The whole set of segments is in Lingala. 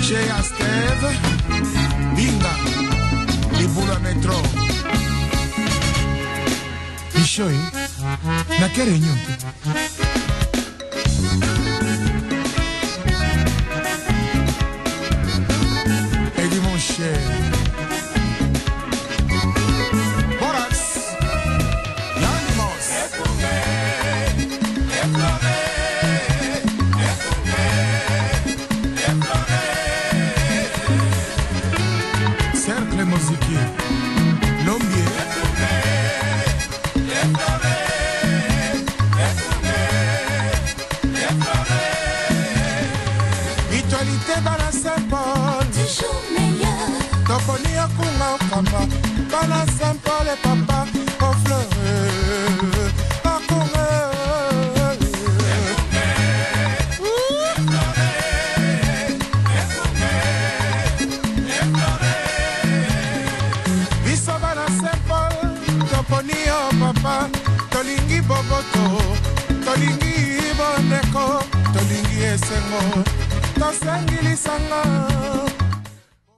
chez Asteve, Binga, les boules métro. Ishoi, na quelle réunion? Et dit mon cher. Bana Saint-Paul et papa au fleur à courir. Biso bana Saint-Paul toponi au papa tolingi boboto tolingi boneko tolingi esengo tosengili sanga.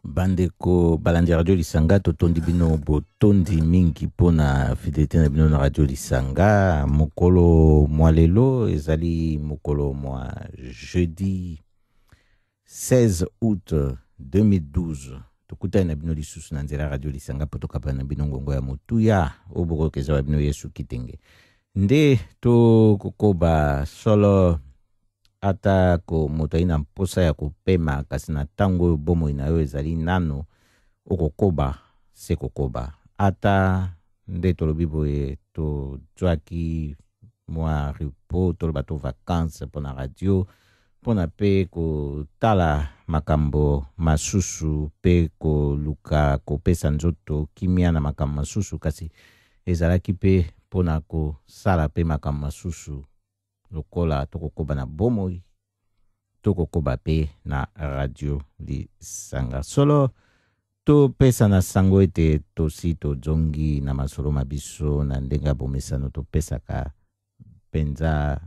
Bandeko balandi radio lisanga totondi bino botondi mingi pona fidélité na bino na radio lisanga mokolo mwa lelo ezali mokolo mwa jeudi 16 août 2012 tokutani na bino lisusu na nzela radio lisanga po tokapana na bino ngongo ya motuya oboko kezala bino Yesu kitenge nde tokokoba solo ata ko moto ina mposa ya kopema kasi na tango bomo ina yo ezali nano okokoba se kokoba ata nde tolobi boye to twaki mwa ripo toloba to vacances pona radio pona pe ko tala makambo masusu pe ko luka ko pesa nzoto kimia na makambo masusu kasi ezalaki pe pona ko sala pe makambo masusu lokola tokokoba na bomoi tokokoba pe na radio lisanga solo to pesa na sango ete tosi to zongi na masolo mabiso na ndenga bomesano to pesa ka penza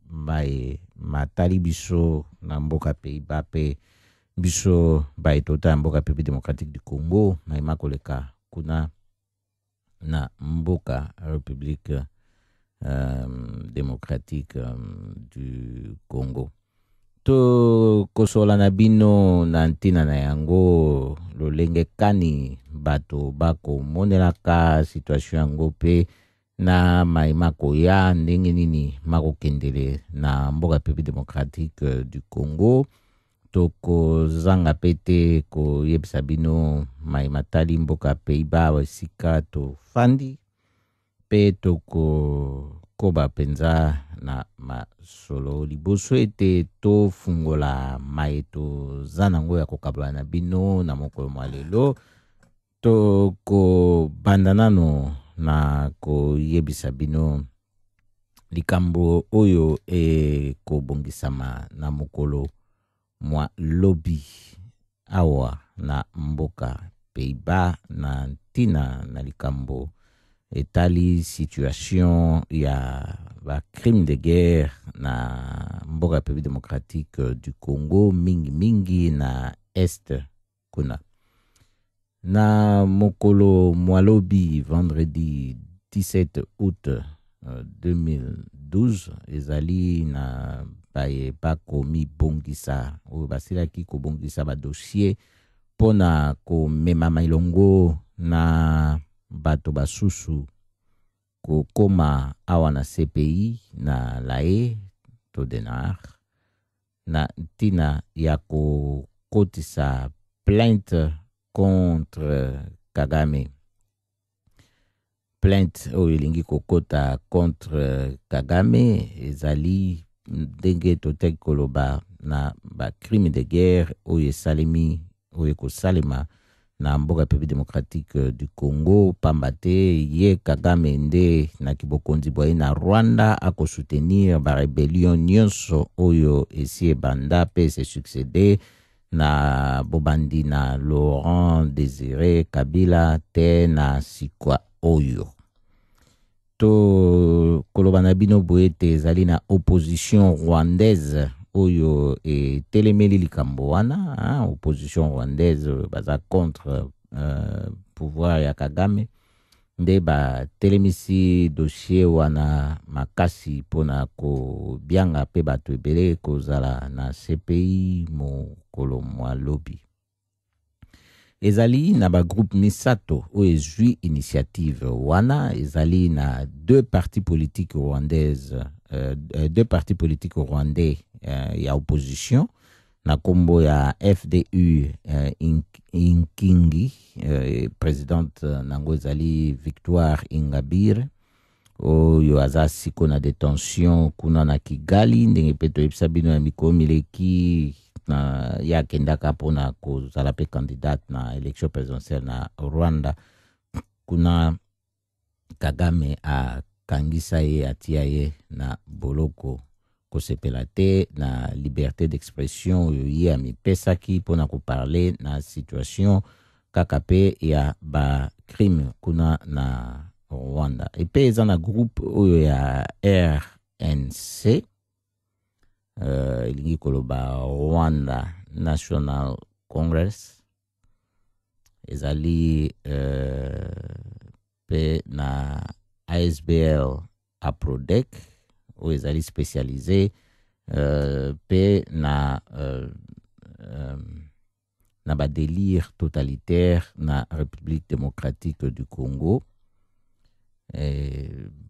mai matali biso na mboka pe ibape biso bai tota mboka pe démocratique du Congo mai makoleka kuna na mboka République démocratique du Congo. To kosola na bino na ntina na yango lolenge kani bato bako monelaka situation yango pe na maimako ya ndenge nini mako kendele na mboka pepe démocratique du Congo. Toko zanga pete ko yebisa bino maimatali mboka peiba wasika to fandi pe toko koba penza na masolo liboso ete to fungola maeto zanango ya kokabla na bino na mokolo malelo toko bandanano na ko yebisa bino likambo oyo e kobongisama na mokolo mwa lobby awa na mboka peiba na ntina na likambo etali situation ya ba crime de guerre na mboka pepe démocratique du Congo mingi na est kuna na mokolo mwalobi vendredi 17 août 2012 ezali na baye bakomi bongisa oyo basilaki kobongisa ba dossier pona komema mailongo na bato basusu kokoma awa na CPI na lae to denar na tina ya kokotisa plainte contre Kagame. Plainte oyo elingi kokota contre Kagame ezali ndenge toteki koloba na ba crime de guerre oyo esalemi oyo kosalema na mboka pepe démocratique du Congo pambate ye Kagame nde na kibokonzi boye na Rwanda ako soutenir ba rebellion nyonso oyo esi ebanda pe se succéder na bobandi na Laurent Désiré Kabila te na sikwa oyo to koloba na bino boye te ezali na opposition rwandaise oyo et telemeli likambo wana, hein, opposition rwandaise baza contre pouvoir ya Kagame nde ba telemisi dossier wana makasi pona ko bianga pe bato ebele kozala na CPI mokolo mwa lobi. Ezali na ba groupe misato o ezui initiative wana, ezali na deux partis politiques rwandaises, deux partis politiques rwandais ya opposition na kombo ya FDU Inkingi, présidente nango ezali Victoire Ingabire oyo aza siko na détention kuna na Kigali, ndenge pe toyebisa bino ya mikolo mileki na ya kendaka pona kozala pe candidate na élection présidentielle na Rwanda. Kuna Kagame akangisa ye, atia ye na boloko kosepela te na liberté d'expression oyo ye amipesaki pona koparle na situation kaka pe ya ba crime kuna na Rwanda. Epe eza na groupe oyo ya RNC, elingi koloba Rwanda National Congress, ezali pe na ASBL APRODEC oyo ezali spécialisé pe na ba délire totalitaire na République démocratique du Congo.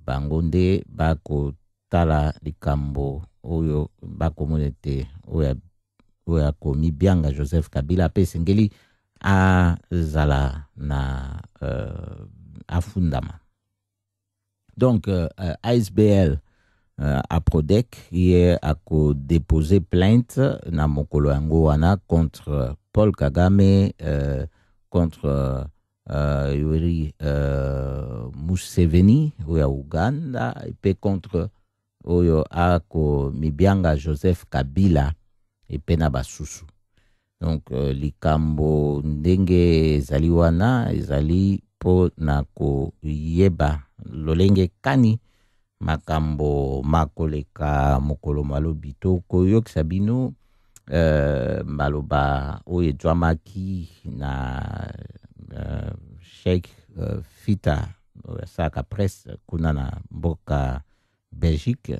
Bango nde bako tala likambo oyo bakomonete oyo akomi bianga Joseph Kabila pe sengeli azala na afundama. Donc ASBL APRODEC hier a déposé plainte na mokolo yango wana contre Paul Kagame, contre Yoweri Museveni oyo Uganda, et puis contre oyo ako mibianga Joseph Kabila et pena basusu. Donc likambo ndenge ezali wana ezali po na ko yeba lolenge kani makambo makoleka mokolo malobi to koyokisa bino maloba oyo ejwamaki na Sheikh Fita saka presse kuna na mboka Belgique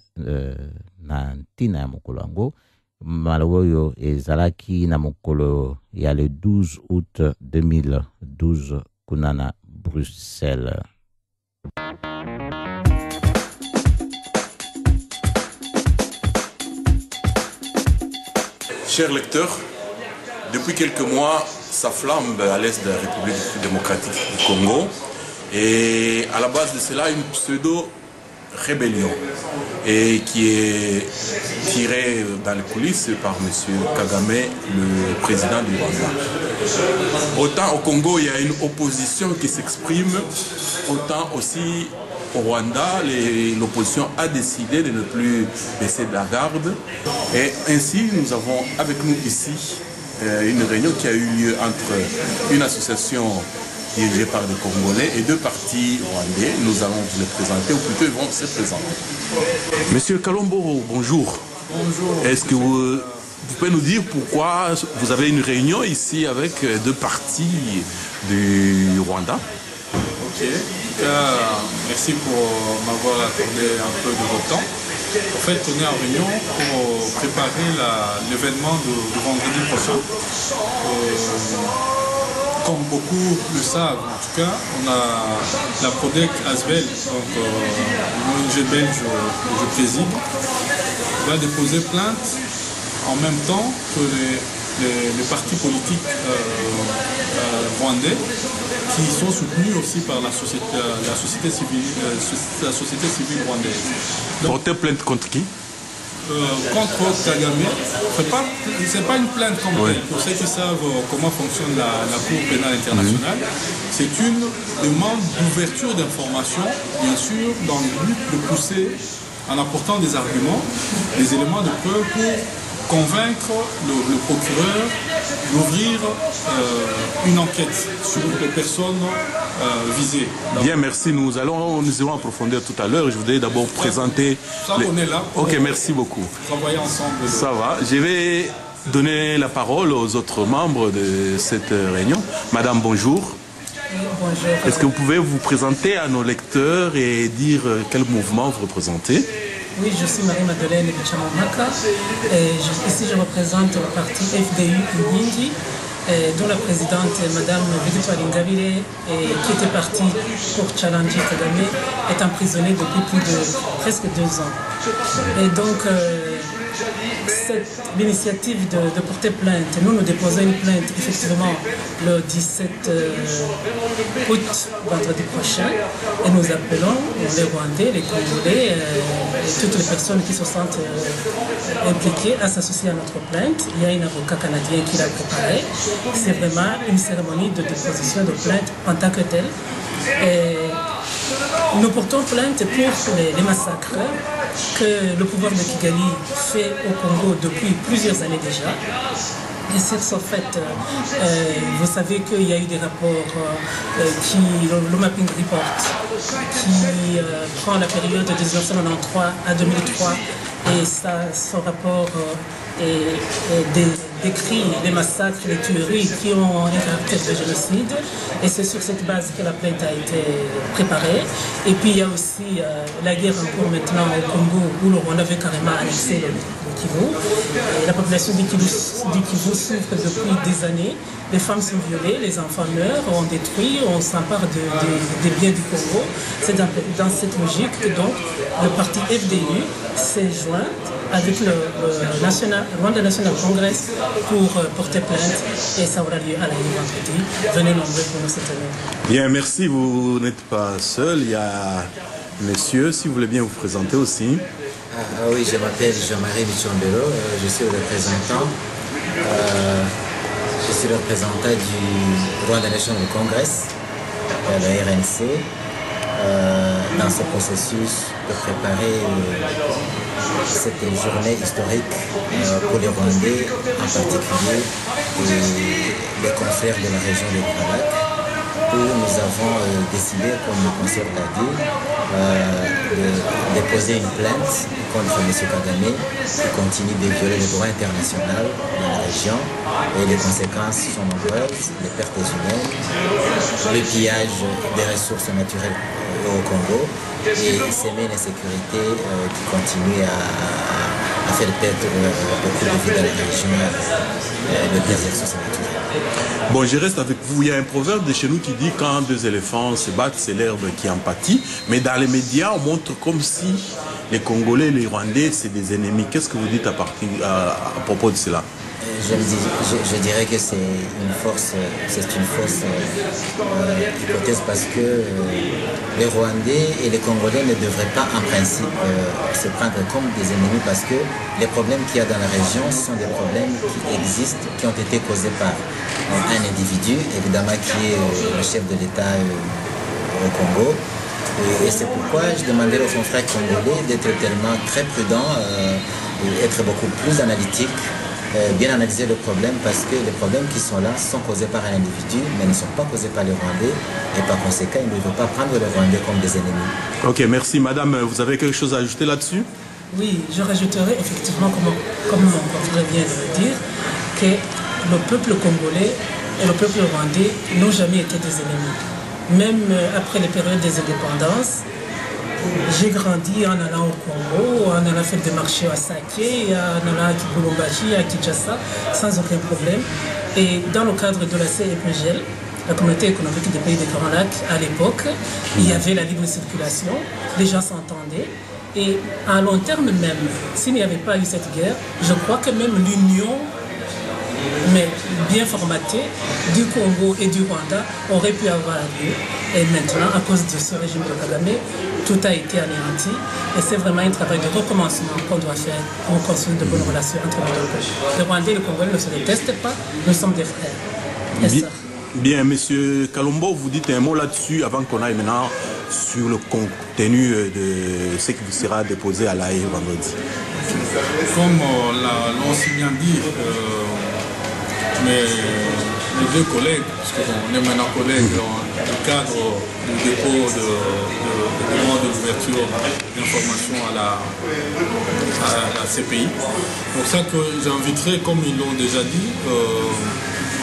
na ntina ya mokolo yango. Maloba oyo ezalaki na mokolo ya le 12 août 2012 kuna na Bruxelles. Chers lecteurs, depuis quelques mois, ça flambe à l'est de la République démocratique du Congo et à la base de cela, une pseudo-rébellion et qui est tirée dans les coulisses par M. Kagame, le président du Rwanda. Autant au Congo, il y a une opposition qui s'exprime, autant aussi au Rwanda, l'opposition a décidé de ne plus baisser de la garde. Et ainsi, nous avons avec nous ici une réunion qui a eu lieu entre une association dirigée par des Congolais et deux partis rwandais. Nous allons vous les présenter, ou plutôt ils vont se présenter. Monsieur Kalombo, bonjour. Bonjour. Est-ce que vous pouvez nous dire pourquoi vous avez une réunion ici avec deux partis du Rwanda? Ok. Merci pour m'avoir accordé un peu de votre temps. En fait, on est en réunion pour préparer l'événement de vendredi prochain. Comme beaucoup le savent, en tout cas, on a la PRODEC ASBEL, donc une ONG belge que je préside, va déposer plainte en même temps que les partis politiques rwandais qui sont soutenus aussi par la société civile rwandaise. Porter plainte contre qui? Contre Kagame. C'est pas une plainte comme telle. Pour ceux qui savent comment fonctionne la Cour pénale internationale, c'est une demande d'ouverture d'informations, bien sûr, dans le but de pousser, en apportant des arguments, des éléments de preuve pour convaincre le procureur d'ouvrir une enquête sur les personnes visées. Bien, merci. Nous allons approfondir tout à l'heure. Je voudrais d'abord présenter... Ça, on est là. Ok, merci beaucoup. Travailler ensemble. Ça va. Je vais donner la parole aux autres membres de cette réunion. Madame, bonjour. Bonjour. Est-ce que vous pouvez vous présenter à nos lecteurs et dire quel mouvement vous représentez? Oui, je suis Marie-Madeleine Bichamamaka et ici je représente le parti FDU Unyingi, dont la présidente Madame Victoire Ingabire, qui était partie pour challenger Kagame, est emprisonnée depuis plus de presque 2 ans. Et donc, l'initiative de porter plainte, nous déposons une plainte effectivement le 17 août, vendredi prochain, et nous appelons les Rwandais, les Congolais et toutes les personnes qui se sentent impliquées à s'associer à notre plainte. Il y a un avocat canadien qui l'a préparé. C'est vraiment une cérémonie de déposition de plainte en tant que telle. Et nous portons plainte pour les massacres que le pouvoir de Kigali fait au Congo depuis plusieurs années déjà. Et sur ce fait, vous savez qu'il y a eu des rapports le mapping report, qui prend la période de 1993 à 2003, et son rapport décrit les massacres, les tueries qui ont un caractère de génocide, et c'est sur cette base que la plainte a été préparée. Et puis il y a aussi la guerre en cours maintenant au Congo, où le Rwanda avait carrément annexé le Kivu. Et la population du Kivu souffre depuis des années. Les femmes sont violées, les enfants meurent, on détruit, on s'empare des biens du Congo. C'est dans cette logique que donc le parti FDU s'est joint avec le Rwanda National Congress pour porter plainte, et ça aura lieu à la vendredi. Venez nombreux pour nous soutenir. Bien, merci. Vous n'êtes pas seul. Il y a monsieur, si vous voulez bien vous présenter aussi. Oui, je m'appelle Jean-Marie Bichondelo, je suis le représentant. Je suis le représentant du Rwanda National Congress, le RNC, dans ce processus de préparer cette journée historique pour les Rwandais, en particulier les confrères de la région de Grand Lac, où nous avons décidé, comme le conseil l'a dit, de déposer une plainte contre M. Kagame, qui continue de violer le droit international dans la région, et les conséquences sont nombreuses, les pertes humaines, le pillage des ressources naturelles au Congo, et semer l'insécurité qui continue à faire perdre beaucoup de vie dans la région, des ressources naturelles. Bon, je reste avec vous. Il y a un proverbe de chez nous qui dit quand 2 éléphants se battent, c'est l'herbe qui en pâtit. Mais dans les médias, on montre comme si les Congolais, les Rwandais, c'est des ennemis. Qu'est-ce que vous dites à propos de cela? Je dirais que c'est une fausse hypothèse, parce que les Rwandais et les Congolais ne devraient pas en principe se prendre comme des ennemis, parce que les problèmes qu'il y a dans la région sont des problèmes qui existent, qui ont été causés par un individu, évidemment, qui est le chef de l'État au Congo. Et c'est pourquoi je demandais aux confrères congolais d'être tellement très prudents, être beaucoup plus analytiques, bien analyser le problème, parce que les problèmes qui sont là sont causés par un individu, mais ne sont pas causés par les Rwandais, et par conséquent, ils ne veulent pas prendre les Rwandais comme des ennemis. Ok, merci. Madame, vous avez quelque chose à ajouter là-dessus? Oui, je rajouterai effectivement, comme mon confrère vient de le dire, que le peuple congolais et le peuple rwandais n'ont jamais été des ennemis. Même après les périodes des indépendances, j'ai grandi en allant au Congo, en allant faire des marchés à Saké, en allant à Kibulumbashi, à Kinshasa, sans aucun problème. Et dans le cadre de la CEPGL, la communauté économique des pays des Grands Lacs, à l'époque, il y avait la libre circulation, les gens s'entendaient. Et à long terme même, s'il n'y avait pas eu cette guerre, je crois que même l'union, mais bien formatée, du Congo et du Rwanda aurait pu avoir lieu. Et maintenant, à cause de ce régime de Kagame, tout a été anéanti. Et c'est vraiment un travail de recommencement qu'on doit faire pour construire de bonnes relations entre les deux pays. Les Rwandais et les Congolais ne se détestent pas, nous sommes des frères et sœurs. Bien, Monsieur Kalombo, vous dites un mot là-dessus avant qu'on aille maintenant sur le contenu de ce qui sera déposé à l'AE vendredi. Comme l'a aussi bien dit, mais les deux collègues, parce qu'on est maintenant collègues dans le cadre du dépôt de demande d'ouverture d'information à la CPI. C'est pour ça que j'inviterai, comme ils l'ont déjà dit,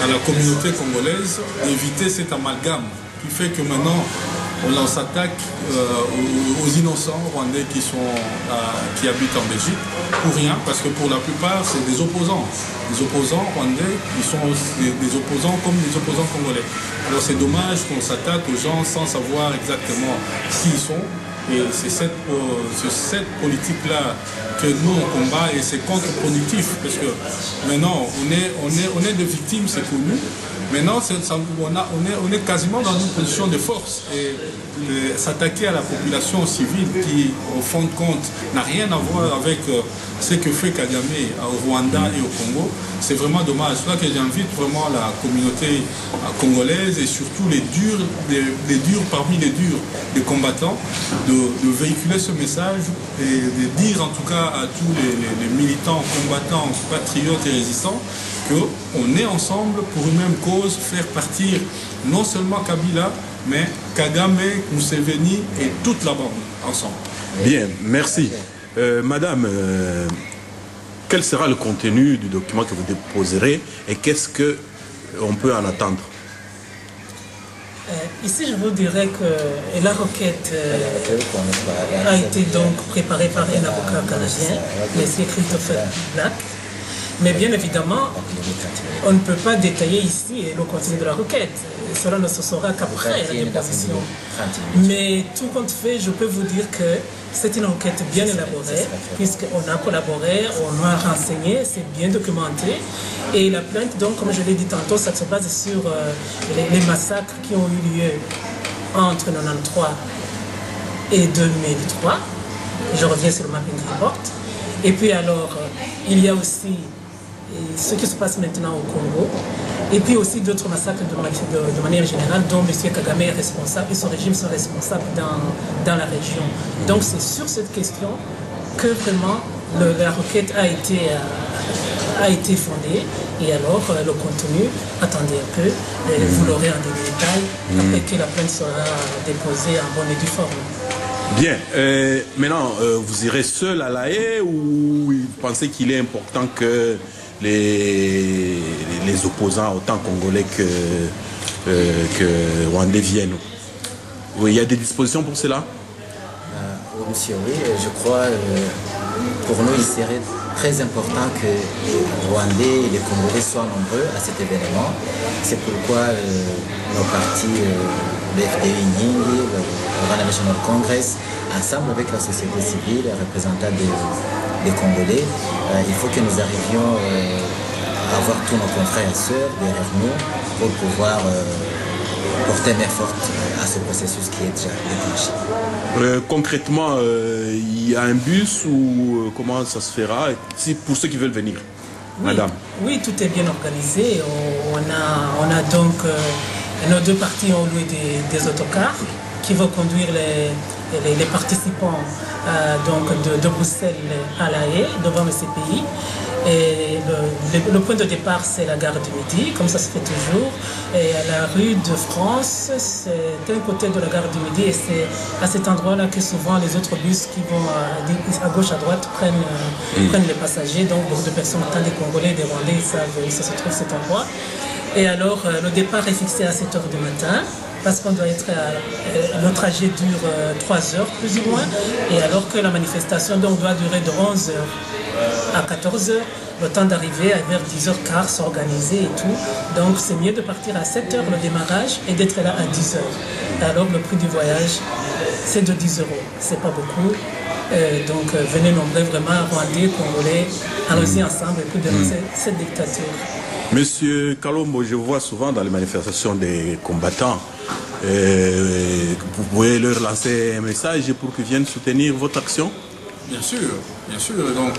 à la communauté congolaise d'éviter cet amalgame qui fait que maintenant on s'attaque aux innocents rwandais qui habitent en Belgique pour rien, parce que pour la plupart c'est des opposants. Les opposants rwandais, ils sont des opposants comme les opposants congolais. Alors c'est dommage qu'on s'attaque aux gens sans savoir exactement qui ils sont. Et c'est cette politique-là que nous on combat et c'est contre-productif parce que maintenant on est des victimes, c'est connu. Maintenant on est quasiment dans une position de force et s'attaquer à la population civile qui au fond de compte n'a rien à voir avec ce que fait Kagame au Rwanda et au Congo, c'est vraiment dommage. C'est là que j'invite vraiment la communauté congolaise et surtout les durs parmi les durs des combattants de véhiculer ce message et de dire en tout cas à tous les militants, combattants, patriotes et résistants qu'on est ensemble pour une même cause, faire partir non seulement Kabila, mais Kagame, Museveni et toute la bande ensemble. Bien, merci. Madame, quel sera le contenu du document que vous déposerez et qu'est-ce qu'on peut en attendre? Ici, je vous dirais que la requête a été donc préparée par un avocat canadien, M. Christopher Black. Mais bien évidemment, on ne peut pas détailler ici le contenu de la requête. Cela ne se saura qu'après la déposition. Mais tout compte fait, je peux vous dire que c'est une enquête bien élaborée, puisqu'on a collaboré, on a renseigné, c'est bien documenté. Et la plainte, donc, comme je l'ai dit tantôt, ça se base sur les massacres qui ont eu lieu entre 1993 et 2003. Je reviens sur le mapping report. Et puis alors, il y a aussi ce qui se passe maintenant au Congo, et puis aussi d'autres massacres de manière générale dont M. Kagame est responsable et son régime sont responsables dans la région. Donc c'est sur cette question que vraiment la requête a été fondée, et alors le contenu, attendez un peu, vous l'aurez en détail après que la plainte sera déposée en bonne et due forme. Bien, maintenant vous irez seul à La Haye ou vous pensez qu'il est important que les opposants, autant congolais que rwandais, viennent? Oui, il y a des dispositions pour cela? Oui, monsieur, oui, je crois pour nous il serait très important que les Rwandais et les Congolais soient nombreux à cet événement. C'est pourquoi nos partis, le FDU Nyingi, le Rwanda National Congress, ensemble avec la société civile, les représentants des Congolais, il faut que nous arrivions à avoir tous nos confrères et sœurs derrière nous pour pouvoir porter main forte à ce processus qui est déjà déclenché. Concrètement, il y a un bus ou comment ça se fera pour ceux qui veulent venir? Oui, madame? Oui, tout est bien organisé. On a donc, nos deux parties ont loué des autocars qui vont conduire les participants donc de Bruxelles à La Haye, devant le CPI. Et le point de départ, c'est la gare du Midi, comme ça se fait toujours. Et à la rue de France, c'est un côté de la gare du Midi. Et c'est à cet endroit-là que souvent les autres bus qui vont à gauche, à droite prennent les passagers. Donc beaucoup de personnes, tant des Congolais, des Rwandais, ils savent où ça se trouve cet endroit. Et alors, le départ est fixé à 7 h du matin. Parce qu'on doit être le trajet dure 3 heures plus ou moins, et alors que la manifestation donc, doit durer de 11 h à 14 h, le temps d'arriver vers 10 h 15 s'organiser et tout. Donc c'est mieux de partir à 7 h le démarrage et d'être là à 10 h. Alors le prix du voyage c'est de 10 €, c'est pas beaucoup. Donc venez nombreux vraiment, Rwandais, Congolais, allons-y ensemble et puis dénoncer cette dictature. Monsieur Kalombo, je vois souvent dans les manifestations des combattants. Vous pouvez leur lancer un message pour qu'ils viennent soutenir votre action? Bien sûr, bien sûr. Donc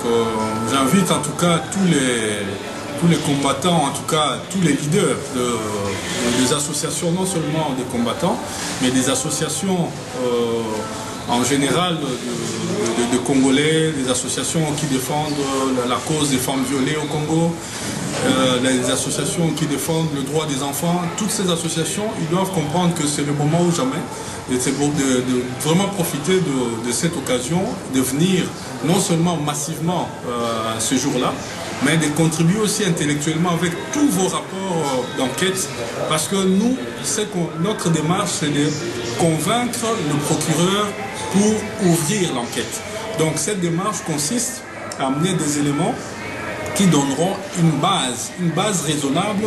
j'invite en tout cas tous les combattants, en tout cas tous les leaders des associations, non seulement des combattants, mais des associations en général de Congolais, des associations qui défendent la cause des femmes violées au Congo, les associations qui défendent le droit des enfants, toutes ces associations, ils doivent comprendre que c'est le moment ou jamais. Et c'est pour de vraiment profiter de cette occasion, de venir non seulement massivement à ce jour-là, mais de contribuer aussi intellectuellement avec tous vos rapports d'enquête, parce que nous, notre démarche, c'est de convaincre le procureur pour ouvrir l'enquête. Donc cette démarche consiste à amener des éléments qui donneront une base raisonnable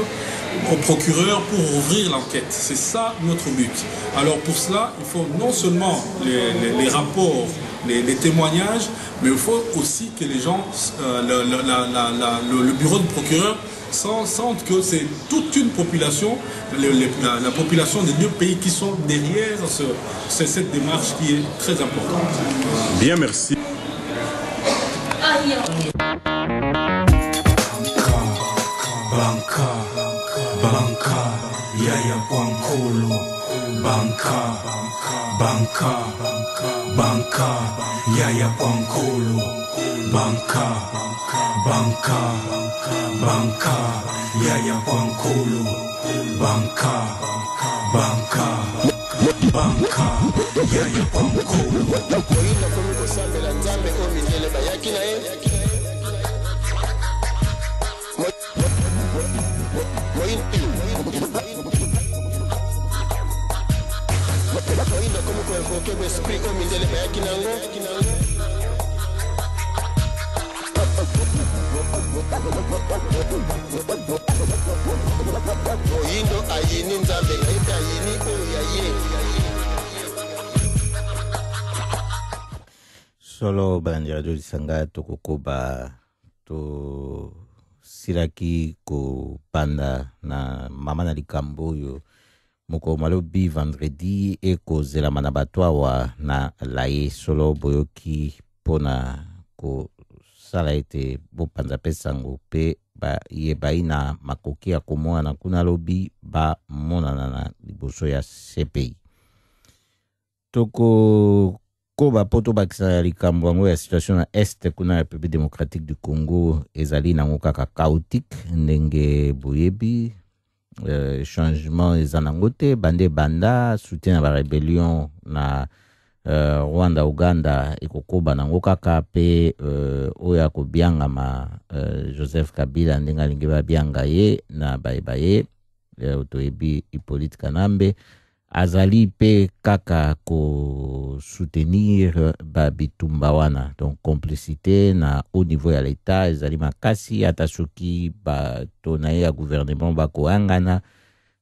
au procureur pour ouvrir l'enquête. C'est ça notre but. Alors pour cela, il faut non seulement les rapports, les témoignages, mais il faut aussi que les gens, le bureau du procureur sentent que c'est toute une population, la population des deux pays qui sont derrière cette démarche qui est très importante. Bien, merci. Banka, yaya kwankulu, banka, yaya kwankulu, banka, yaya kwankulu, banka, yaya kwankulu. Solo Balandi Radio Lisanga tokokoba to silaki ko panda na mama na likambo yo moko malobi vendredi e ko zela manabatwa wa na laye solo boyoki pona ko sala ete bo panza pesango pe ba ye baina makoki ya komona kuna lobi ba mona na liboso ya CPI toko koba poto bakisa likambo yango ya situation na este kuna République démocratique du Congo ezali nango kaka chaotique ndenge boyebi changement ezanango te bande banda soutien na ba rébellion na Rwanda Uganda ekokoba nango kaka pe oya ko biangama Joseph Kabila ndenge alingi ba bianga ye na baye otoyebi Hippolyte Kanambe azali pe kaka ko soutenir ba bitumba wana donc complicité na au niveau ya l'état ezali makasi ata soki ba tonaye ya gouvernement ba ko angana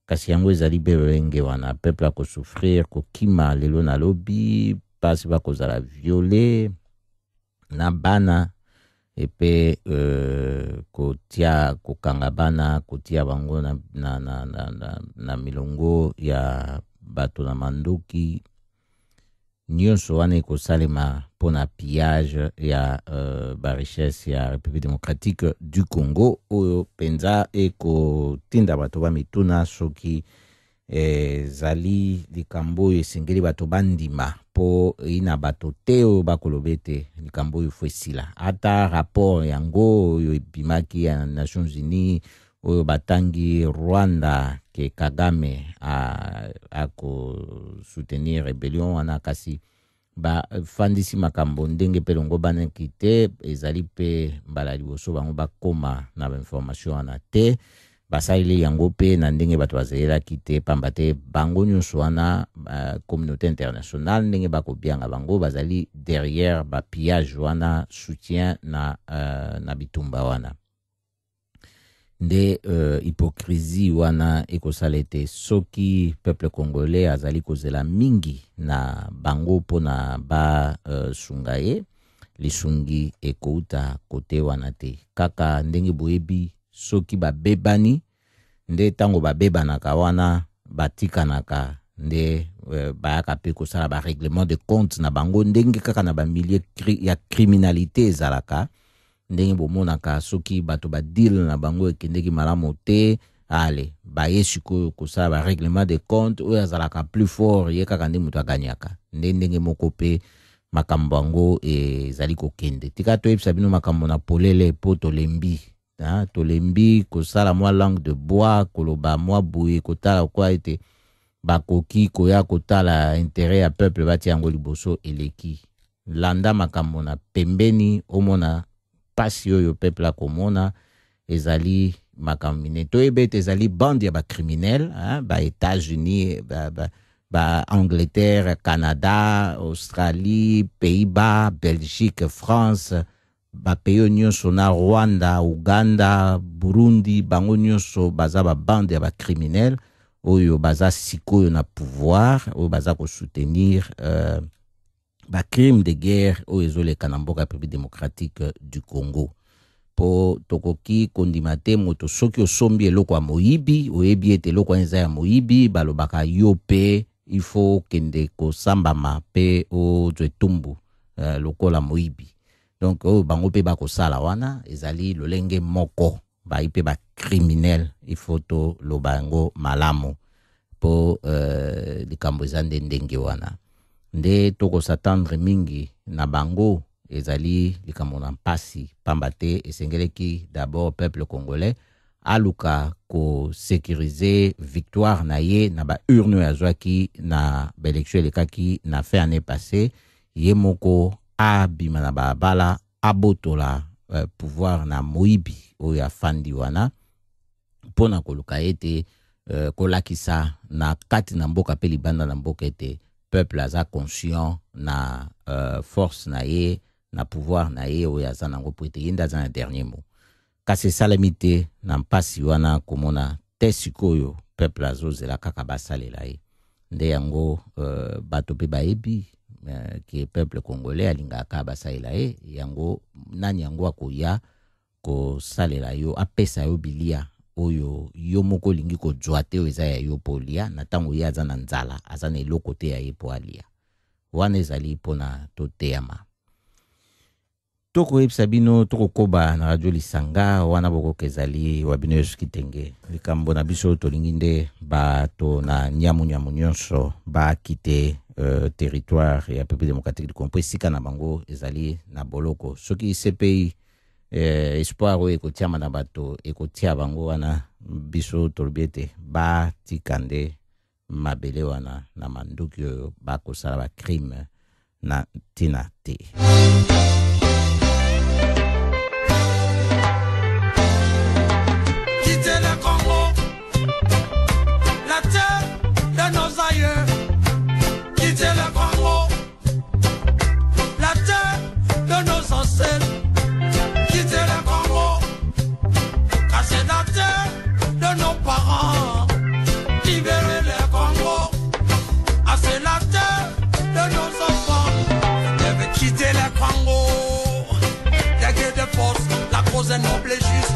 kasi yango ezali belenge wana peuple ko souffrir ko kima lelo na lobby pasi ba ko zala violer na bana et pe ko tia ko kanga bana ko tia bango na milongo ya bato na mandoki nyonso wana ekosalema pona pillage ya ba richesse ya République démocratique du Congo oyo penza ekotinda bato ba mituna soki zali likambo esengeli bato bandima po ina bato teo bakolobete likambo oyo fwesila ata rapport yango oyo ebimaki ya Nations Unies oyo batangi Rwanda ke Kagame a ko soutenir rébellion wana kasi ba fandisi makambo ndenge pe longo bana kite ezali pe mbala liboso bango bakoma na information wana te basaleli yango pe na ndenge bato bazela kite pamba te bango nyonso wana communauté internationale ndenge bakobianga bango bazali derrière ba pillage wana soutien na bitumba wana nde hypocrisie wana ekosalete soki peuple congolais azali kozela mingi na bango pona ba sungaye lisungi ekouta kote wana te kaka ndenge boyebi soki babebani nde tango babebanaka wana batikanaka nde bayaka pe kosala ba règlement de compte na bango ndenge kaka na ba milieu ya criminalité ezalaka ndenge bomonaka soki bato ba deal na bango ekendeki malamu te ale baye sikoyo kosala ba règlement de compte oyo azalaka plus fort ye kaka nde moto aganyaka ndenge moko pe makambo yango ezali kokende tika toyebisa bino makambo na polele po tolembi tolembi kosala mwa langue de bois koloba mwa boye kotala kwa ete bakoki koya kotala intérêt ya peuple bati yango liboso eleki landa makambo na pembeni omona pasi oyo peuple akomona ezali makambo mine toyeba ete ezali bande ya bacriminel ba États-Unis ba Angleterre, Canada, Australie, Pays-Bas, Belgique, France, ba pays nyonso na Rwanda, Uganda, Burundi, bango nyonso baza ba bande ya ba criminel oyo baza sikoyo na pouvoir oyo baza ko soutenir ba crime de guerre oyo ezoleka na mboka République démocratique du Congo. Po tokoki kondimate moto soki osombi eloko ya moyibi oyebi ete eloko eza ya moyibi balobaka yo pe il faut kende kosambama pe o tumbu lokola moyibi. Donc bango pe bakosala wana ezali lolenge moko ba ipe ba criminel il faut to lobango malamu po likambo ezande ndenge wana nde toko s'attendre mingi na bango ezali likambo na mpasi pamba te esengeleki d'abord peuple congolais aluka ko sécuriser victoire na ye na ba urne ya zwaki na élection elekaki na fin année passée ye moko abima na bala abotola pouvoir na moyibi oyo afandi wana pona koluka ete kolakisa na kati na mboka pe libanda na mboka ete peuple aza conscient na force na ye na pouvoir na ye oyo aza nango po ete ye nde aza na dernier mot kasi esalemi te na mpasi wana komona te sikoyo peuple azozela kaka basalela ye nde yango bato mpe bayebi ke peuple congolais alingaka basalela ye yango nani yango akoya kosalela yo apesa yo bilia oyo yo moko olingi kozwa te oyo eza ya yo mpo olia na ntango ye aza na nzala aza na eloko te ya ye mpo alia wana ezali mpona toteyama tokoyebisa bino tokokoba na radio Lisanga wana bokoka ezali wa bino Yesu Kitenge likambo na biso tolingi nde bato na nyamu nyonso bakite territoire ya République démocratique du Congo esika na bango ezali na boloko soki CPI espoir oyo ekotiama na bato ekotia bango wana biso tolobi ete batika nde mabele wana na manduki oyo bakosala bacrime na ntina te. Quitter le Congo, la terre de nos aïeux. Quitter le Congo, la terre de nos ancêtres. Quitter le Congo, car c'est la terre de nos parents. Libérer le Congo, ah, c'est la terre de nos enfants. Devait quitter le Congo, déguer de force, la cause est noble et juste.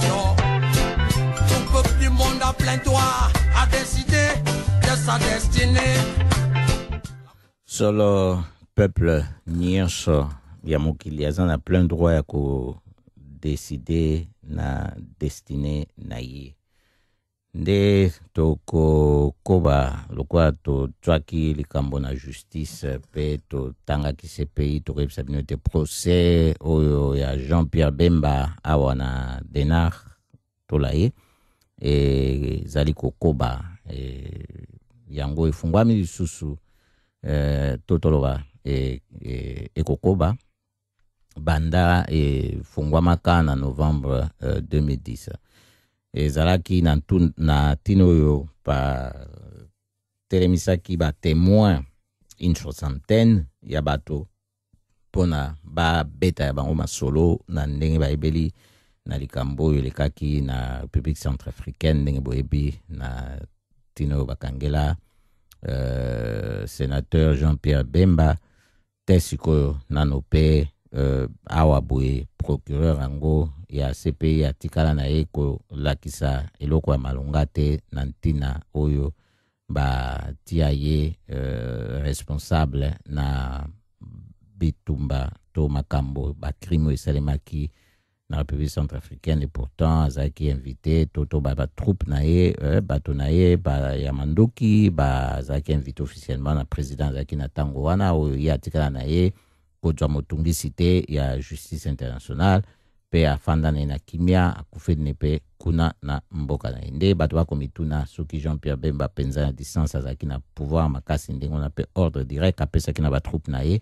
Tout peuple du monde a plein droit à décider de sa destinée. Solo peuple nyonso ya mokili aza na plein droit ya ko décider na destinée na ye nde tokokoba lokwa tozwaki likambo na justice pe totangaki CPI tokoyebisa bino ete procès oyo ya Jean-Pierre Bemba awa na Denar tola ye ezali kokoba yango efungwami lisusu totoloba ekokoba banda efungwamaka na novembre 2010 ezalaki na tino oyo pa telemisaki ba témoin une soixantaine ya bato pona ba beta ya bango masolo na ndenge bayebeli na likambo oyo elekaki na République centrafricaine ndenge boyebi na tino bakangela sénateur Jean-Pierre Bemba te sikoyo nano pe awa boye procureur yango ya CPI atikala na ye kolakisa eloko ya malonga te na ntina oyo batia ye responsable na bitumba to makambo bakrime esalemaki na République centrafricaine et pourtant azaki invité toto ba troupe na ye bato na ye ba ya mandoki ba azaki invité officiellement na président azaki na tango wana oyo ya atikala na ye kozwa motungisi te ya justice internationale pe afanda na kimia akufeni pe kuna na mboka na nde bato bakomituna soki Jean-Pierre Bemba penza na distance azaki na pouvoir makasi ndengo na pe ordre direct apesaki na batroupe na ye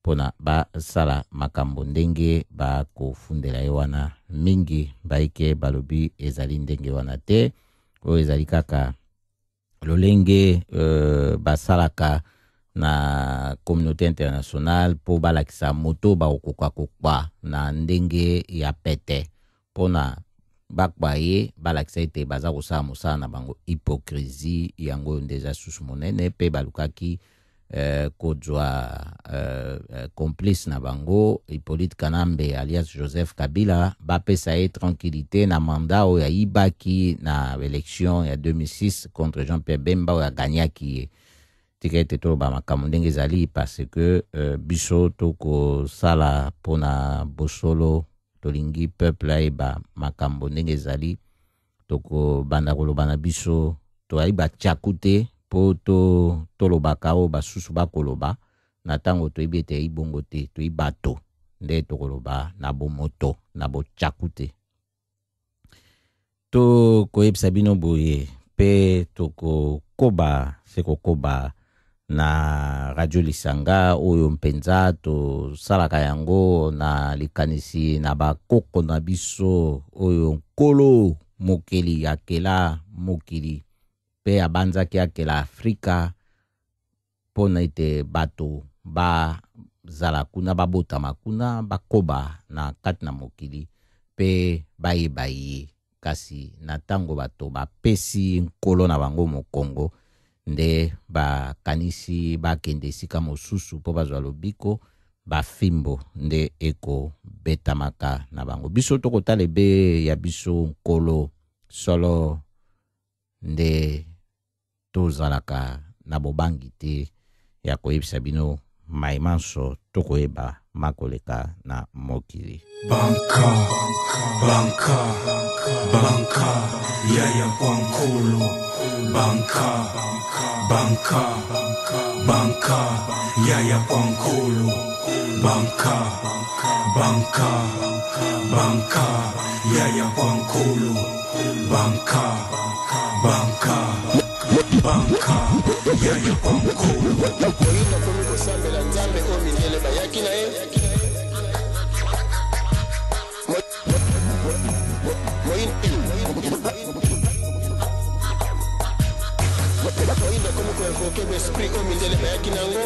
pona basala makambo ndenge bakofundela ye wana mingi baike balobi ezali ndenge wana te oyo ezali kaka lolenge basalaka na communauté internationale po balakisa moto bakokoka na ndenge ya pete pona bakwa ye balakisa ete baza kosala mosala na bango hypocrisie yango ndeza susu monene pe balukaki kozwa complice na bango Hippolyte Kanambe alias Joseph Kabila bapesa ye tranquillité na mandat oyo ayibaki na élection ya 2006 contre Jean-Pierre Bemba oyo aganyaki ye tika ete toloba makambo ndenge ezali parce que biso tokosala mpona bosolo tolingi peuple ayeba makambo ndenge ezali tokobanda koloba na biso toyali batyaku te po tolobaka oyo basusu bakoloba na ntango toyebi ete ibongo te toyi bato nde tokoloba na bomoto na botyaku te tokoyebisa bino boye mpe tokokoba sekokoba na Radio Lisanga oyo mpenza tosalaka yango na likanisi na bakoko na biso oyo nkolo mokili akela mokili pe abanzaki akela Afrika pona ete bato bazala kuna babotama kuna bakoba na kati na mokili pe bayeba ye kasi na tango bato bapesi nkolo na bango mokongo nde bakanisi bakende esika mosusu po bazwa lobiko bafimbo nde eko betamaka na bango biso tokotala ebe ya biso nkolo solo nde tozalaka na bobangi te ya koyebisa bino maimanso tokoyeba makoleka na mokili Banka, banka, banka, yaya kwa nkolo. Banka, banka, banka, yaya kwa nkolo. Banka, banka, banka, yaya kwa nkolo. Banka, banka, banka, yaya kwa nkolo. Moyinda komi kosambela nzambe o mindele bayaki na ye Moyinda komi koinvoke besprit o mindele bayaki nango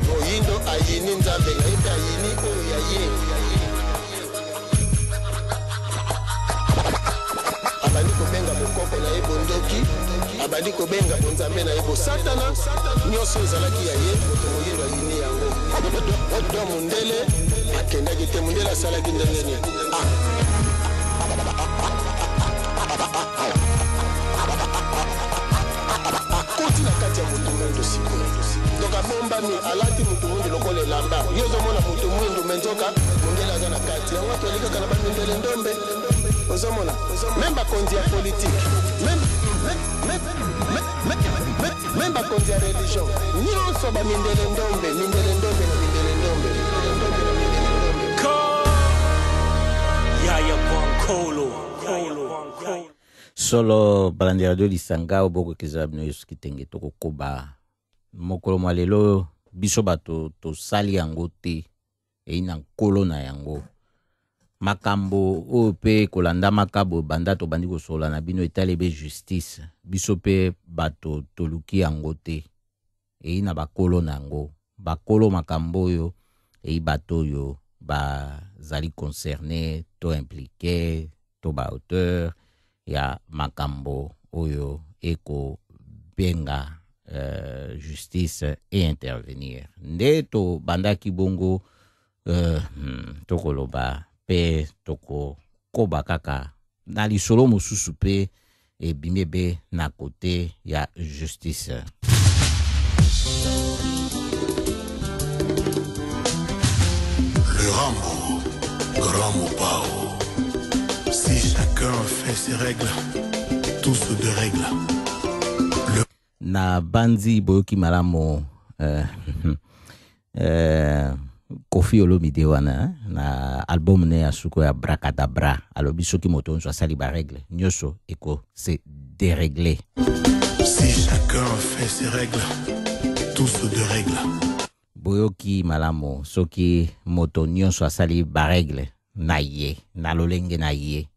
Moyindo ayini nzambe ngaite ayini oyo yaye abandi kobenga mokoko na ye bondoki abandi kobenga bonzambe na ye bosatana nyonso ezalaki ya ye moto moyindo ayini yango do mundele akendaki te mundele asalaki ndenge nini akoti na kati ya moto mwindo sikoyo donc abombami alati moto mwindo lokola elamba yo ozomona moto mwindo menzoka mundele aza na kati yango toyalikaka na bamindele ndombe ozomona même bakonzi ya politique même bakonzi ya religion nyonso bamindele ndombe mindele ndombe na mindele ndombe Yaya kwa nkolo. solo balandi Radio Lisanga oboko kezala bino yesu kitenge tokokoba mokolo mwa lelo biso bato tosali yango te eyi na nkolo na yango makambo oyo pe kolanda makabo banda tobandi kosola na bino etalebe justice biso pe bato toluki yango te eyi na bakolo na yango bakolo makambo oyo eyi bato oyo bazali concerné to impliqué to ba auteur ya makambo oyo eko benga justice et intervenir nde to bandaki bongo tokoloba pe toko koba kaka na lisolo mosusu pe ebimi be na kote ya justice Le Rambo, grand Mopao. Si chacun fait ses règles, tout se dérègle. na banzi boyoki malamo Koffi Olomide wana na album ne ya suko ya Bracadabra alobi soki moto nso asali ba règle nyoso eko c'est déréglé. Si chacun fait ses règles, tout se dérègle. Boyoki malamo soki moto nyonso asali ba règle na ye na lolenge na ye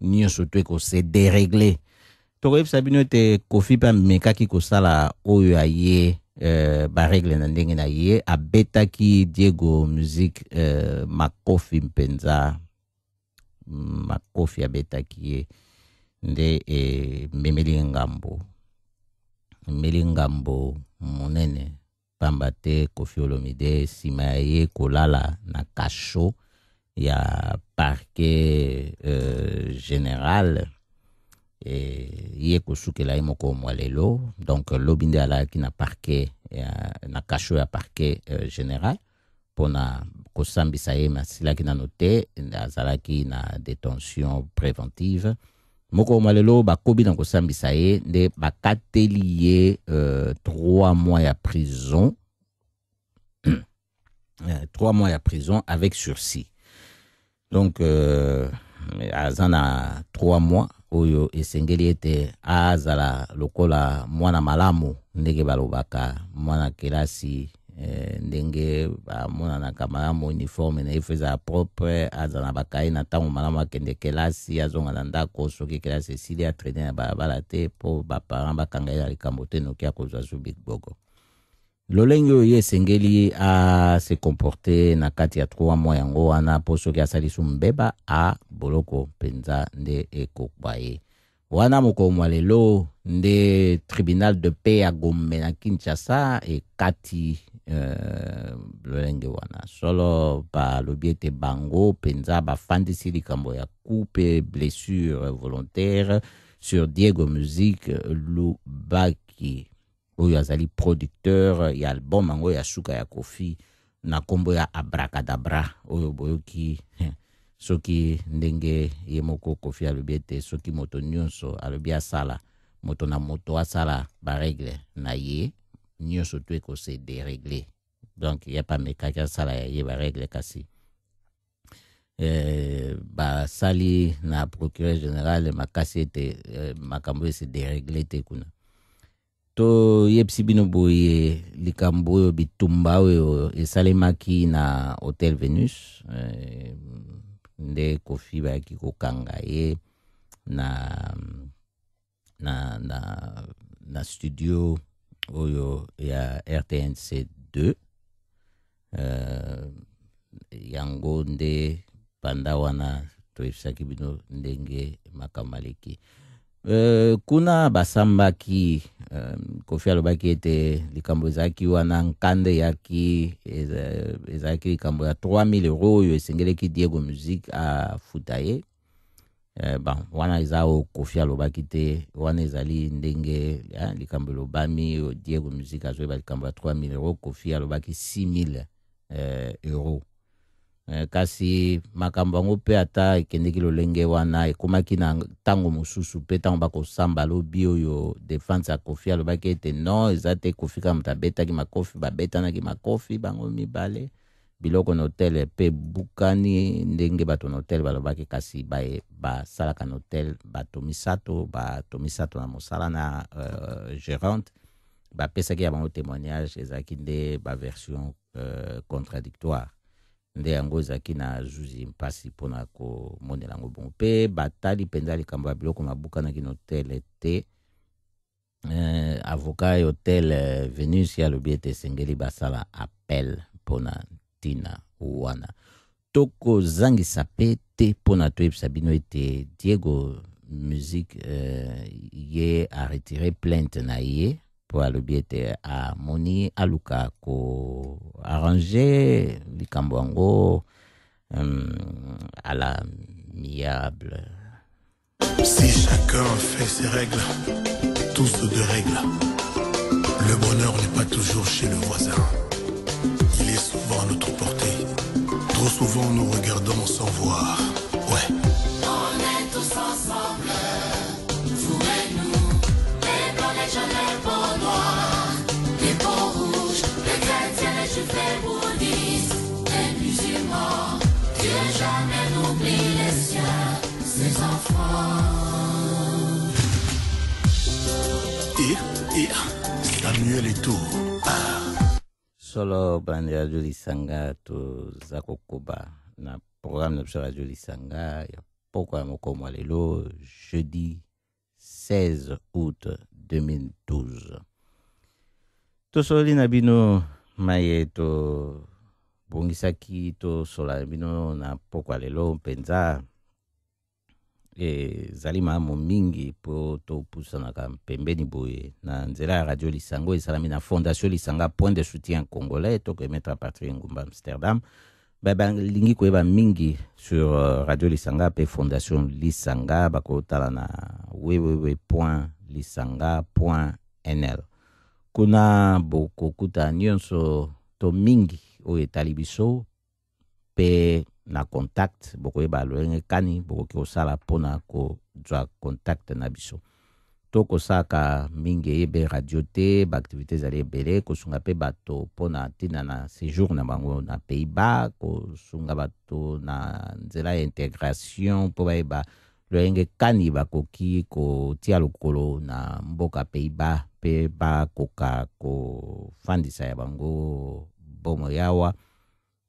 nyonso to eko c'est déréglé. Toko sabino te Koffi pa mekaki ko sala oyo aye ba règle na ndenge na ye abetaki Diego Music makofi mpenza makofi abetaki ye nde memeli ngambo monene pamba te Koffi Olomide sima ye kolala na kasho ya parquet général ye kosukela ye moko mwalelo donc lobinde alaki na parquet na kasho ya parquet général pona kosambisa ye masilaki na note azalaki na détention préventive moko mwalelo bakobi na kosambisa ye nde bakateli ye 3 mois ya prison 3 mois ya prison avec sursis donc azana 3 mois oyo esengeli ete azala lokola mwana malamu ndenge balobaka mwana kelasi ndenge bamonanaka malamu uniforme na efeza propre azala bakai na ntango malamu akende kelasi azonga na ndako soki kelasi esili atraine na balabala te mpo baparent bakanga ye na likambo te noki akozwa zu big bogo lolenge oyo ye esengeli se comporte na kati ya 3 mois yango wana po soki asali su mbeba a boloko mpenza nde ekokwa ye wana moko mwalelo nde tribunal de paix ya Gombe na Kinshasa ekati lolenge wana solo balobi ete bango mpenza bafandisi likambo ya coupe blessure volontaire sur Diego Music Lubaki oyo azali producteur ya album ango ya suka ya Koffi na kombo ya Abracadabra oyo boyoki soki ndenge ye moko Koffi alobi ete soki moto nyonso alobi asala moto na moto asala ba règle na ye nyonso to eko se déréglé donc ya pa mekaki asala ya ye ba règle kasi basali na procureur général makasi ete makambo se déréglé te kuna to yepsi bino boye likambo oyo bitumba oyo esalemaki na Hotel Venus nde Koffi bayaki kokanga ye na studio oyo ya RTNC 2 yango nde panda wana toyebisaki bino ndenge makambo aleki kuna basambaki Koffi alobaki ete likambo ezalaki wana nkande yaki ezalaki likambo ya 3000 euros oyo esengeleki Diego Music afuta ye wana eza o Koffi alobaki te wana ezali ndenge likambo elobami Diego Music azoyeba likambo ya 3000 euros Koffi alobaki 6000 euros kasi makambo yango pe ata ekendeki lolenge wana ekomaki na ntango mosusu pe ntango bakosamba lobi oyo defense ya Koffi alobaki ete non eza te Koffi kaka moto abetaki makofi babetanaki makofi bango mibale biloko na hotel pe bukani ndenge bato na hotel balobaki kasi basalaka na hotel bato misato na mosala na gérante bapesaki ya bango témoignage ezalaki nde baversion contradictoire nde yango ezalaki na zuzi mpasi mpona komonela yango bongo mpe batali mpenza likambo ya biloko mabukanaki na hotel te avocat ya hotel Venus alobi ete esengeli basala appel mpona ntina wana tokozangisa pe te mpona toyebisa bino ete Diego Music ye aretire plainte na ye po alobi ete amoni aluka ko arranger likambo yango à l'amiable. Si chacun fait ses règles, tout se dérègle. Le bonheur n'est pas toujours chez le voisin. Il est souvent à notre portée. Trop souvent nous regardons sans voir. Ouais. On est tous ensemble, vous et nous, les blancs, les jeunes, les beaux. Samuel Eto'o. Solo bandi radio lisanga to zakokoba na programme de radio lisanga ya poko ya moko lelo jeudi 16 août 2012. To soli na bino maye to bongisaki to sola bino na poko lelo mpenza zali maamo mingi po to pusanaka pembeni boye na nzela ya radio lisango esalami na fondation lisanga point de soutien congolais to ke mettre à partir ngumba Amsterdam lingi koyeba mingi sur radio lisanga pe fondation lisanga bakotala na www.lisanga.nl kuna bokokuta nyonso to mingi oyo etali biso pe na contact bokoyeba loenge kani bokoki osala pona kozwa contact na biso to kosaka mingi eyebe radio te baaktivité ezali ebele kosunga mpe bato pona ntina na séjour na bango na Pays-Bas kosunga bato na nzela ya intégration mpo bayeba loenge kani bakoki kotia lokolo na mboka Pays-Bas mpe bakoka kofandisa ya bango bomo yawa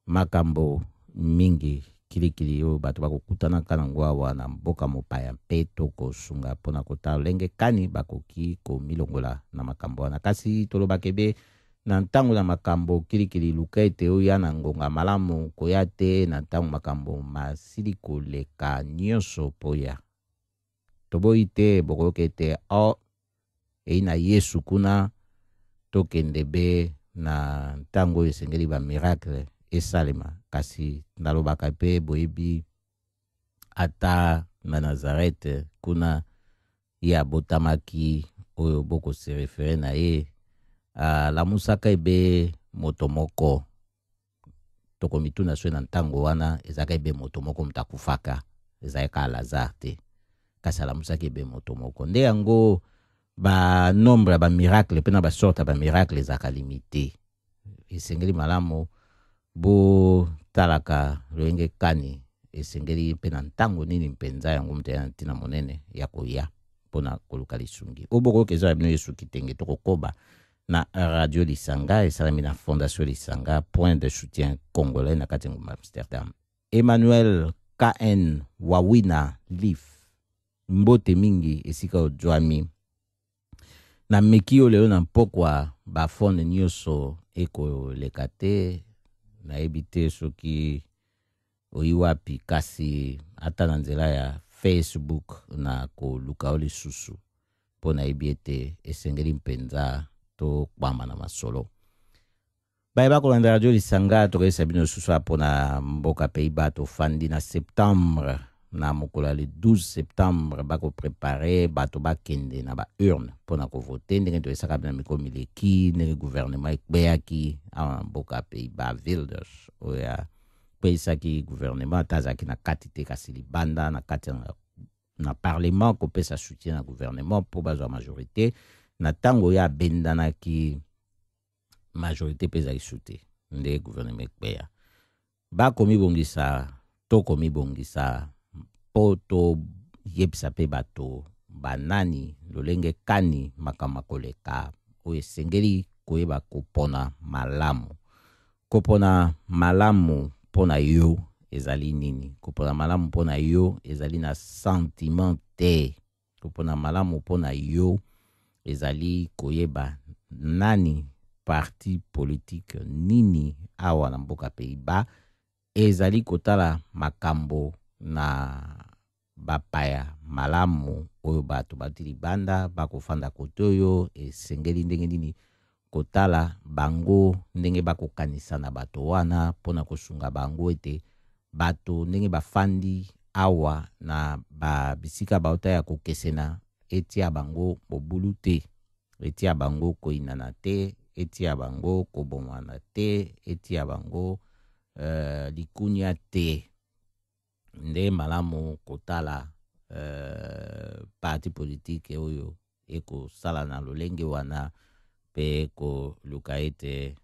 makambo mingi kilikili oyo bato bakokutana kanango awa na mboka mopaya mpe to kosunga mpona kotala lenge kani bakoki komilongola na makambo wana kasi tolobaka ebe na ntango na makambo kilikili luka ete oya na ngonga malamu koya te na ntango makambo masili koleka nyonso poya toboyi te bokoyoka ete eyi na Yesu kuna tokende be na ntango oyo esengeli bamiracle esalema kasi nalobaka pe boyebi ata na Nazareth kuna ya botamaki oyo boko se refere na ye lamusaka ebe moto moko tokomituna swe na ntango wana ezaka ebe moto moko mutakufaka ezaka Lazare te kasi alamusaka ebe moto moko nde yango ba nombre ba miracle pe na ba sorte ba miracle ezaka limité esengeli malamu bo talaka loenge kani esengeli pe na ntango nini mpenza yango mutaya ntina monene ya koya pona koluka lisungi oboko kezo bino Yesu kitenge tokokoba na radio lisanga esalami na fondation lisanga point de soutien congolais na kati ngumba Amsterdam. Emmanuel KN Wawina Leaf mbote mingi esika ojwami na mekio leo na mpokwa bafone nyonso eko lekate na ebite soki oyiwapi kasi ata na nzela ya Facebook na koluka oli susu po na ebiete esengeli mpenza to kwama na masolo bayeba kolanda radio lisanga tokesa bino susu apo na mboka Pays-Bas to fandi na septembre na mokola le 12 septembre bako prepare bato bakende na ba urne pona ko voter ndenge to esaka na mikomi leki ndenge gouvernement ekbeyaki a mboka Pays-Bas Wilders oya pesaki gouvernement tazaki na kati te kasi libanda na kati na parlement ko pesa soutien na gouvernement po bazwa majorité na tango ya bendanaki majorité pesa isute nde gouvernement ekbeya bakomi bongisa to komi bongisa poto yebisa pe bato banani lolenge kani makama koleka oyo esengeli koyeba kopona malamu pona yo ezali nini kopona malamu pona yo ezali na sentiment te kopona malamu pona yo ezali koyeba nani parti politique nini awa na mboka Pays-Bas ezali kotala makambo na bapaya malamu oyo bato batili banda bakofanda kote oyo esengeli ndenge nini kotala bango ndenge bakokanisa na bato wana pona kosunga bango ete bato ndenge bafandi awa na bisika baota ya kokesena etia bango bobulu te etia bango koinana te etia bango kobomwana te etia bango likunya te nde malamu kotala parti politique oyo eko sala na lolenge wana pe koluka ete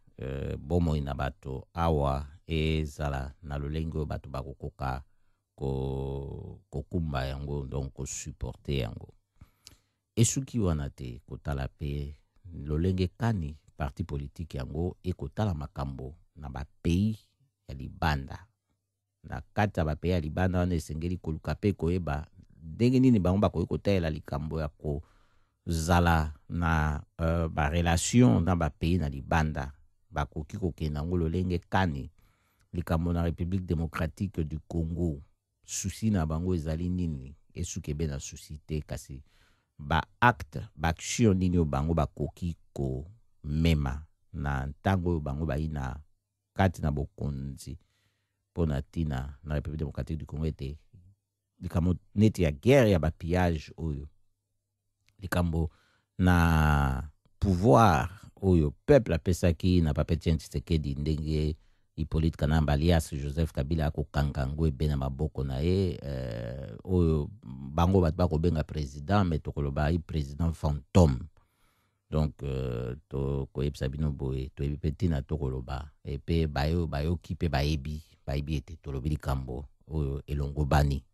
bomoi na bato awa ezala na lolenge oyo bato bakokoka kokumba yango donc kosupporte yango esuki wana te kotala pe lolenge kani parti politique yango ekotala makambo na ba pays ya libanda na kati ya ba pays ya libanda wana esengeli koluka pe koyeba ndenge nini bango bakoki kotalela likambo ya kozala na ba relation na ba pays na libanda bakoki kokenda yango lolenge kani likambo na République démocratique du Congo souci na bango ezali nini esuki be na souci te kasi ba acte ba action nini o bango bakoki ko mema na ntango bango bayi na kati na bokonzi pona tina na République démocratique du Congo ete likambo neti ya guerre ya ba pillage oyo likambo na pouvoir oyo peuple apesaki na Papa Etienne Tshisekedi ndenge Hippolyte Kanamba alias Joseph Kabila akokanga ngo ebe na maboko na ye oyo bango bato bakobenga président mais tokoloba ye président fantôme donc to koyebisa bino boye toyebi pe ntina tokoloba epe bayoki pe bayebi ete tolobi likambo oyo elongo bani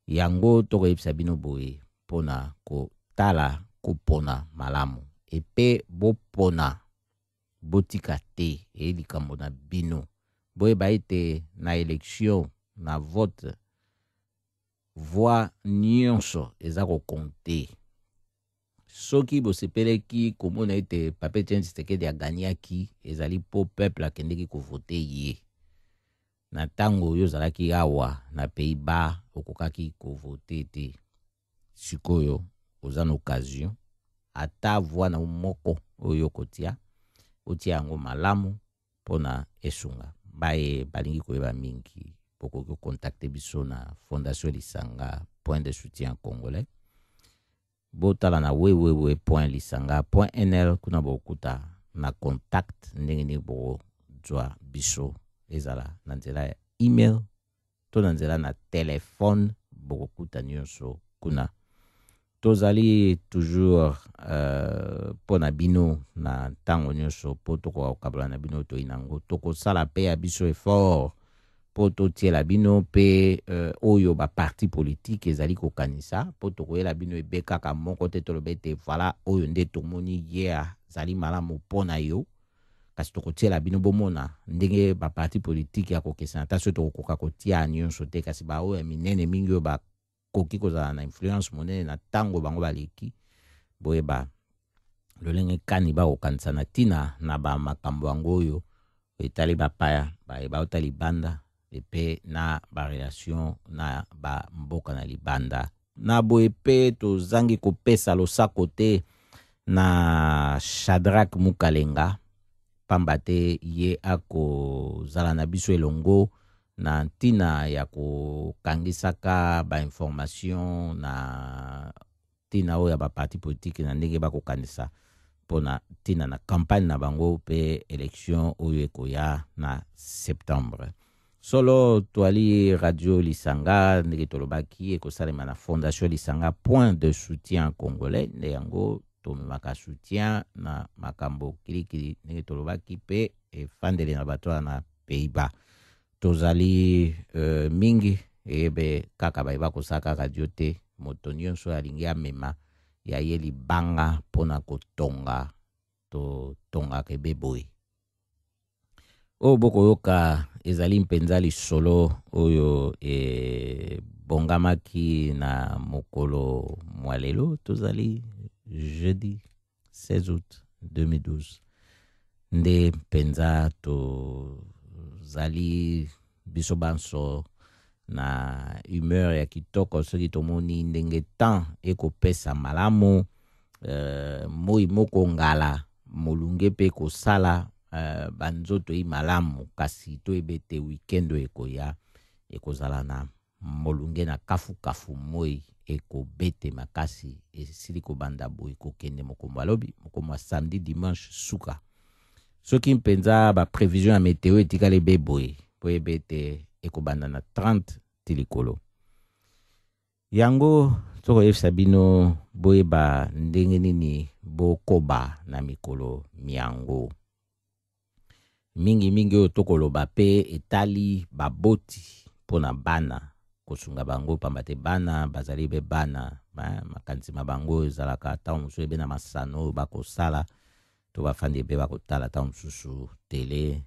yango tokoyebisa bino boye mpona kotala kopona malamu epe bopona botika te likambo na bino boyeba ete na élection na vote voix nyonso eza kokonte soki bosepeleki komona ete Papa Etienne Tshisekedi aganiaki ezali po peuple akendeki kovote ye na ntango oyo ozalaki awa na Pays-Bas okokaki kovote te sikoyo oza na occasion ata voix na moko oyo kotia otia yango malamu mpona esunga baye balingi koyeba mingi pokoki contacte biso na Fondation Lisanga point de soutien congolais botala na www.lisanga.nl kuna bokuta na contact ndenge ni bozwa biso ezala na nzela ya email to na nzela na telefone bokuta nyonso kuna tozali toujours pona bino na ntango nyonso po tokokabola na bino toyinango tokosala pe ya biso effort po totiela bino pe oyo ba parti politique ezali kokanisa po tokoyela bino ebe kaka moko te toloba ete voilà oyo nde tomoni ye azali malamu mpona yo kasi tokotiela bino bomona ndenge ba parti politique ya kokesana ta so tokokoka kotia nyonso te kasi ba oyo minene mingi oyo bakoki kozala na influence monene na ntango bango baleki boyeba lolenge kani bakokanisa na ntina na bamakambo yango oyo etali bapaya bayeba ota libanda epe na barelation na bamboka na libanda na boye pe tozangi kopesa losako te na Shadrack Mukalenga pamba te ye akozala na biso elongo na ntina ya kokangisaka bainformation na ntina oyo ya baparti politique na ndenge bakokanisa mpona ntina na campagne na bango pe élection oyo ekoya na septembre solo toali Radio Lisanga ndenge tolobaki ekosalema na Fondation Lisanga point de soutien congolais nde yango tomemaka soutien na makambo kilikili ndenge tolobaki pe efandele na bato na Pays-Bas tozali mingi ebe kaka bayeba kosaka radio te moto nyonso alingi amema ya ye libanga mpona kotonga totongaka ebe boye oyo bokoyoka ezali mpenza lisolo oyo bongamaki na mokolo mwa lelo tozali jeudi 16 août 2012 nde mpenza tozali biso banso na humeur ya kitoko soki tomoni ndenge temps ekopesa malamu moi moko ngala molunge pe kosala banzoto yi malamu kasi toyebe te weekend ekoya ekozala na molunge na kafu moi ekobete makasi esili kobanda boye kokende mokombo alobi mokombo samedi dimanche suka soki mpenza ba prévision ya météo etikali be boye boyebe te ekobanda na 30 tilikolo yango tokoyebisa bino boyeba ndenge nini bokoba na mikolo miango mingi oyo tokoloba pe etali baboti mpona bana kosunga bango pambate bana bazali be bana makanisi mabango ezalaka ntango mosusu ebe na masano bakosala to bafandi ebe bakotala ntango mosusu tele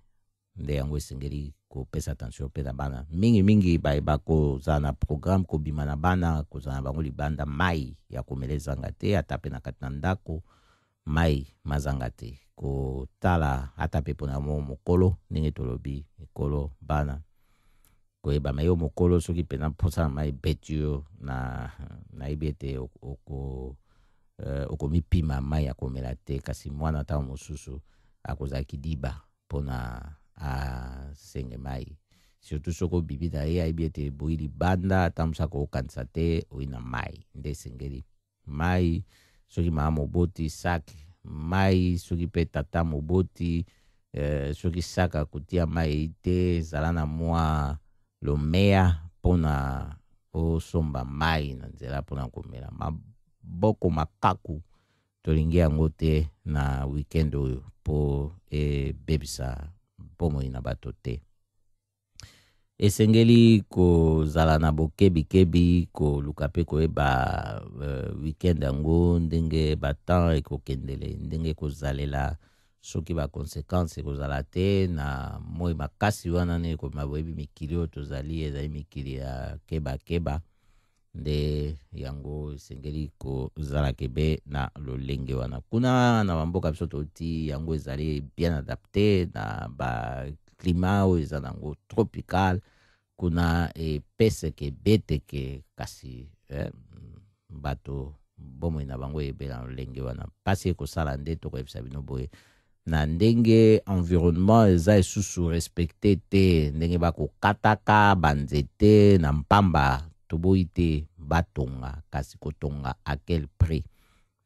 nde yango esengeli kopesa attention mpe na bana mingi bayeba kozala na programme kobima na bana kozala na bango libanda mai ya komela ezanga te ata mpe na kati na ndako mai mazanga te kotala ata mpe mpona mokolo ndenge tolobi ekolo bana koyeba mayo mokolo soki mpena mposa na mai beti yo nayebi ete okomipima mai ya komela te kasi mwana ntango mosusu akozala kidiba mpona asenge mai surtout soki obibi na ye ayebi ete boyi libanda ata mosusu akokanisa te oyi na mai nde esengeli mai soki mama moboti sak mai soki mpe tata moboti soki saka kotia mai te ezala na mwa lomea mpona osomba mai na nzela mpona komela maboko makaku tolingi yango te na weekend oyo mpo ebebisa bomoi na bato te esengeli kozala na bokebikebi koluka mpe koyeba weekend yango ndenge batan ekokendele ndenge kozalela soki bakonsekanse ekozala te na moi makasi wana nde ekoma boyebi mikili oyo tozali ezali mikili ya kebakeba nde yango esengeli kozala kebe na lolenge wana kuna na bamboka biso toti yango ezali bien adapté na baklima oyo eza nango tropical kuna epeseke beteke kasi bato bomoi na bango ebe na lolenge wana mpasi ekosala nde tokoyebisa bino boye na ndenge environnement eza esusu respecte te ndenge bakokataka banzete na mpamba toboyi te batonga kasi kotonga à quel prix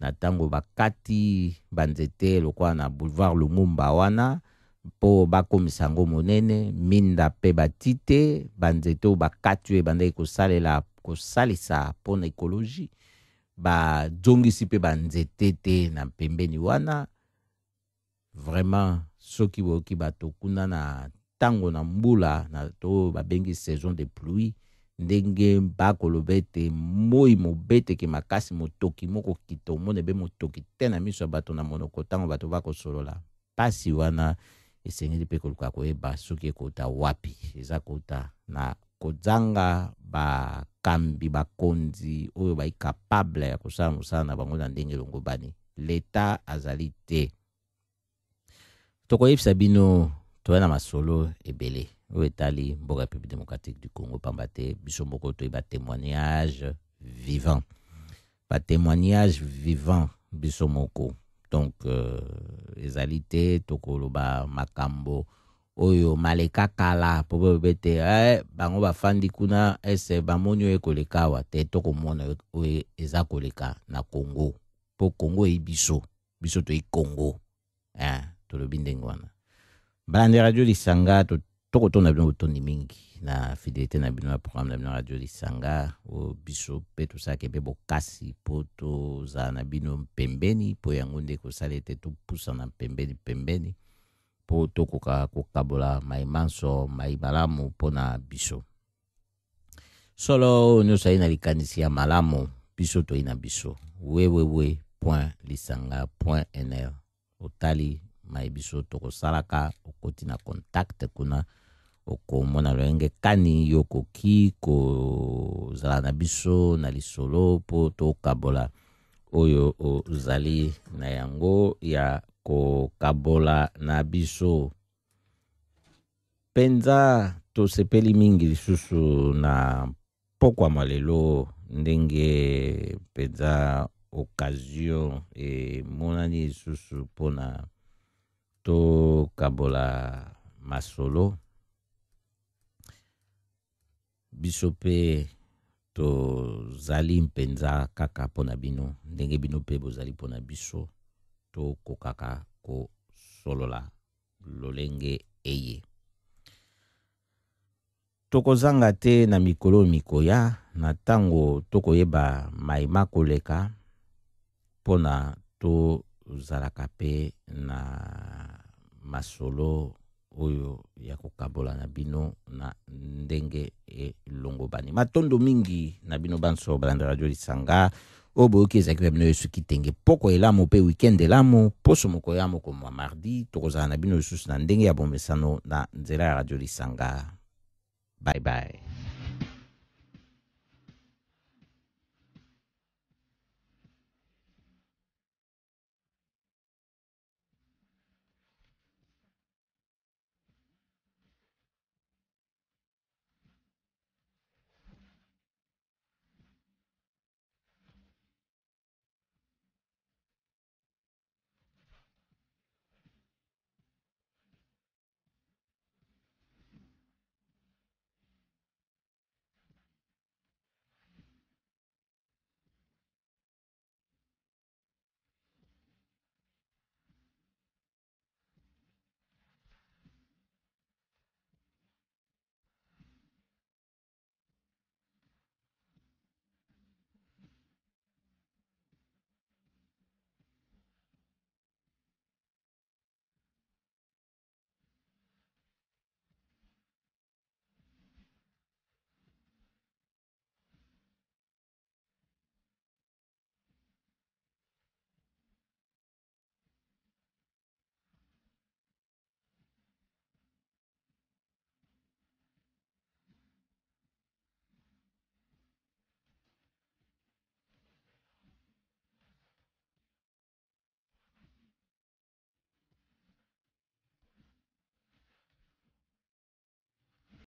na ntango bakati banzete lokwa na boulevard Lumumba wana mpo bakomisa yango monene minda mpe batite banzete oyo bakati oyo ebandaki kosalisa mpona ekologie bazongisi mpe banzete te na pembeni wana vraiment soki boyoki bato kuna na ntango na mbula na to babengi saison de pluie ndenge bakoloba ete moi mobeteke makasi motoki moko kita omona ebe motoki te na miso ya bato na monoko ntango bato bakosolola mpasi wana esengeli mpe koluka koyeba soki ekota wapi eza kota na kozanga bakambi bakonzi oyo baikapable ya kosala mosala na bango na ndenge elongobani leta azali te tokoyebisa bino toya na masolo ebele oyo etali mboka République démocratique du Congo pamba te biso moko toyeba témoignage vivant biso moko donc ezali te tokoloba makambo oyo maleka kala po boyeba te bango bafandi kuna ese bamoni oyo ekoleka awa te tokomona oyo eza koleka na Congo po Congo eyi biso toyi Congo tolobi ndenge wana balandi radio lisanga tokotonda bino botondi mingi na fidélité na bino na programme na bino radio lisanga o biso mpe tosalaka mpe bokasi mpo tozala na bino mpembeni mpo yango nde kosala ete topusana pembeni mpo tokoka kokabola mai manso mai malamu mpona biso solo nyonso ayi na likanisi ya malamu biso toyi na biso www.lisanga.nl otali mai biso tokosalaka okoti na contact kuna okomona lolenge kani yokoki kozala na biso na lisolo po tokabola oyo ozali na yango ya kokabola na biso penza tosepeli mingi lisusu na pokwa malelo ndenge penza occasion emonani lisusu mpona tokabola masolo biso mpe tozali mpenza kaka mpona bino ndenge bino mpe bozali mpona biso tokokaka kosolola lolenge eye tokozanga te na mikolo mikoya na ntango tokoyeba maima koleka mpona tozalaka mpe na masolo oyo ya kokabola na bino na ndenge longo bani matondo mingi na bino banso balanda radio lisanga obo ezaki bino yesu kitenge poko elamo pe weekend elamo poso moko yamo ko mardi tokozala na bino susu na ndenge ya bomesano na nzela ya radio lisanga. Bye bye.